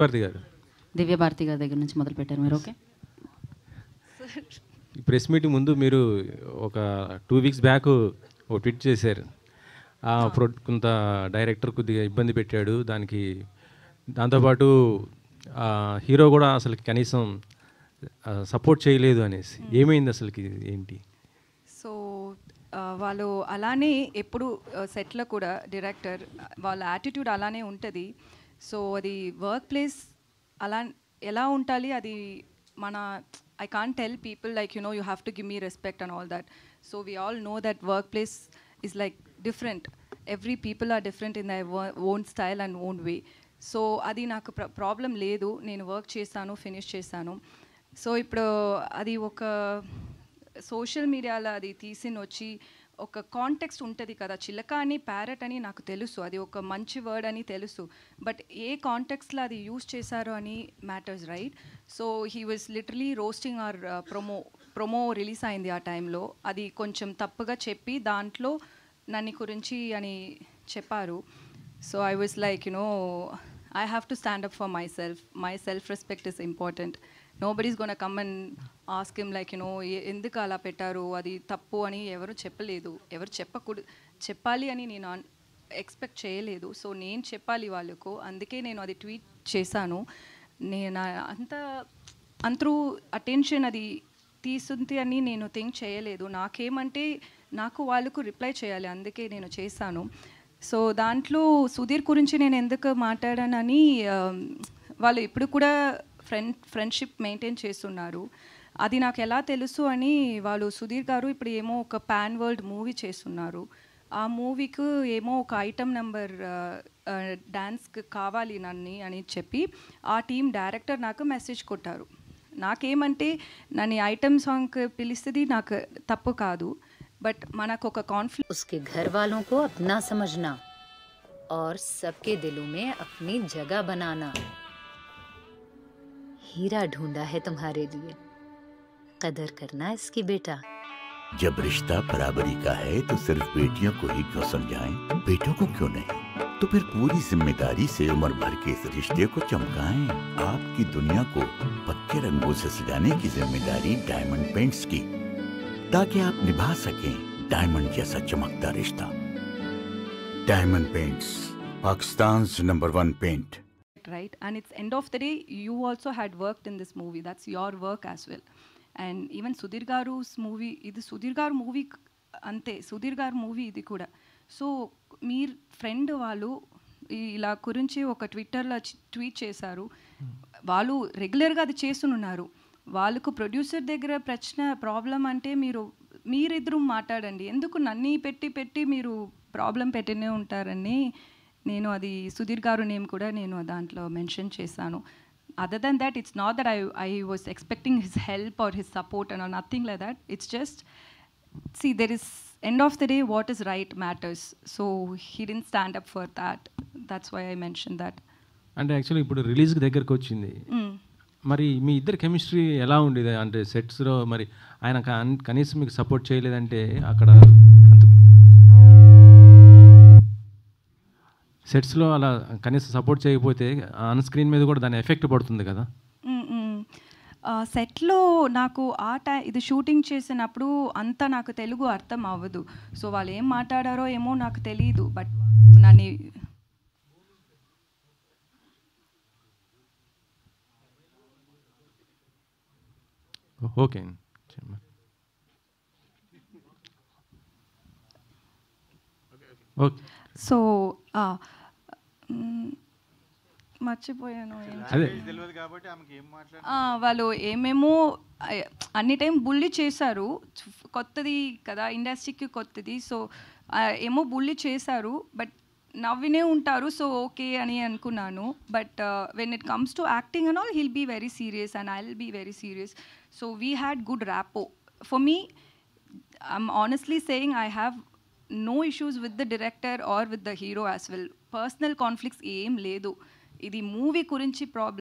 భారతి గారు దివ్య భారతి గారి దగ్గర నుంచి మొదలు పెట్టారు మీరు. ఓకే, ఈ ప్రెస్ మీట్ ముందు మీరు ఒక 2 వీక్స్ బ్యాక్ ఒక ట్వీట్ చేశారు. కొంత డైరెక్టర్ కొద్దిగా ఇబ్బంది పెట్టాడు, దాంతోపాటు హీరో కూడా అసలు కనీసం సపోర్ట్ చేయలేదు అనేసి. ఏమైంది అసలుకి, ఏంటి? సో వాళ్ళు అలానే ఎప్పుడు సెట్లో కూడా డైరెక్టర్ వాళ్ళ యాటిట్యూడ్ అలానే ఉంటుంది. సో అది వర్క్ ప్లేస్ అలా ఎలా ఉండాలి, అది మన I can't tell people like you have to give me respect and all that. So we all know that workplace is like different. Every people are different in their own style and own way. So అది నాకు problem లేదు, నేను work చేశాను, finish చేశాను. So ఇప్పుడు అది ఒక social మీడియాలో అది తీసిని వచ్చి ఒక కాంటెక్స్ట్ ఉంటుంది కదా, చిలక అని ప్యారెట్ అని నాకు తెలుసు, అది ఒక మంచి వర్డ్ అని తెలుసు, బట్ ఏ కాంటెక్స్ట్లో అది యూజ్ చేశారు అని matters, right? So he was literally roasting our promo release అయింది ఆ టైంలో. అది కొంచెం తప్పుగా చెప్పి దాంట్లో నన్ను గురించి అని చెప్పారు. So I was like I have to stand up for myself. My self-respect is important. Nobody's going to come and ask him like, ఎందుకు అలా పెట్టారు, అది తప్పు అని ఎవరు చెప్పలేదు, ఎవరు చెప్పాలి అని నేను ఎక్స్పెక్ట్ చేయలేదు. సో నేను చెప్పాలి వాళ్ళకు, అందుకే నేను అది ట్వీట్ చేశాను. నేను అంతరూ అటెన్షన్ అది తీసుంది అని నేను థింక్ చేయలేదు. నాకేమంటే నాకు వాళ్ళకు రిప్లై చేయాలి, అందుకే నేను చేశాను. సో దాంట్లో సుధీర్ గురించి నేను ఎందుకు మాట్లాడానని, వాళ్ళు ఇప్పుడు కూడా ఫ్రెండ్షిప్ మెయింటైన్ చేస్తున్నారు. అది నాకు ఎలా తెలుసు అని, వాళ్ళు సుధీర్ గారు ఇప్పుడు ఏమో ఒక పాన్ వరల్డ్ మూవీ చేస్తున్నారు. ఆ మూవీకి ఏమో ఒక ఐటమ్ నెంబర్ డ్యాన్స్కి కావాలి నన్ను అని చెప్పి ఆ టీం డైరెక్టర్ నాకు మెసేజ్ కొట్టారు. నాకేమంటే నన్ను ఐటమ్ సాంగ్కి పిలిస్తుంది నాకు తప్పు కాదు, बट मना को का कॉन्फ्लिक्ट उसके घर वालों को अपना समझना और सबके दिलों में अपनी जगह बनाना. हीरा ढूंढा है तुम्हारे लिए, कदर करना इसकी बेटा. जब रिश्ता बराबरी का है तो सिर्फ बेटियों को ही क्यों समझाएं, बेटों को क्यों नहीं? तो फिर पूरी जिम्मेदारी से उम्र भर के इस रिश्ते को चमकाएं. आपकी दुनिया को पक्के रंगों से सजाने की जिम्मेदारी डायमंड पेंट्स की, ताकि आप निभा सकें डायमंड जैसा चमकता रिश्ता. डायमंड पेंट्स, पाकिस्तान's #1 paint. Right, and it's end of the day you also had worked in this movie, that's your work as well. And even Sudhir Garu's movie, ఇది సుధీర్ గారు మూవీ అంతే, సుధీర్ గారు మూవీ ఇది కూడా. సో మీ ఫ్రెండ్ వాళ్ళు ఇలా గురించి ఒక ట్విట్టర్లో ట్వీట్ చేశారు. వాళ్ళు రెగ్యులర్గా అది చేస్తున్నారు. వాళ్ళకు ప్రొడ్యూసర్ దగ్గర ప్రాబ్లం అంటే మీరిద్దరూ మాట్లాడండి, ఎందుకు నన్ను పెట్టి మీరు ప్రాబ్లం పెట్టినే ఉంటారని నేను అది సుధీర్ గారు నేమ్ కూడా నేను దాంట్లో మెన్షన్ చేశాను. Other than that it's not that I was expecting his help or his support and nothing like that. It's just see there is end of the day what is right matters. So he didn't stand up for that. That's why I mentioned that. అంటే actually ఇప్పుడు release దగ్గరకు వచ్చింది, మరి మీ ఇద్దరు chemistry ఎలా ఉండేది? అంటే సెట్స్లో మరి ఆయన కనీసం మీకు సపోర్ట్ చేయలేదంటే అక్కడ సెట్స్లో అలా కనీసం సపోర్ట్ చేయకపోతే ఆన్ స్క్రీన్ మీద కూడా దాని ఎఫెక్ట్ పడుతుంది కదా. సెట్లో నాకు ఇది షూటింగ్ చేసినప్పుడు అంతా నాకు తెలుగు అర్థం అవ్వదు. సో వాళ్ళు ఏం మాట్లాడారో ఏమో నాకు తెలియదు, బట్ నన్ను ఓకే. ఓకే, సో మర్చిపోయాను. వాళ్ళు ఏమేమో అన్ని టైం బుల్లి చేశారు, కొత్తది కదా ఇండస్ట్రీకి కొత్తది. సో ఏమో బుల్లి చేశారు, బట్ నవ్వినే ఉంటారు. సో ఓకే అని అనుకున్నాను. But when it comes to acting and all he'll be very serious and I will be very serious. So we had good rapport. For me, I'm honestly saying I have no issues with the director or with the hero as well. Personal conflicts ఏం లేదు. ఇది movie గురించి problem.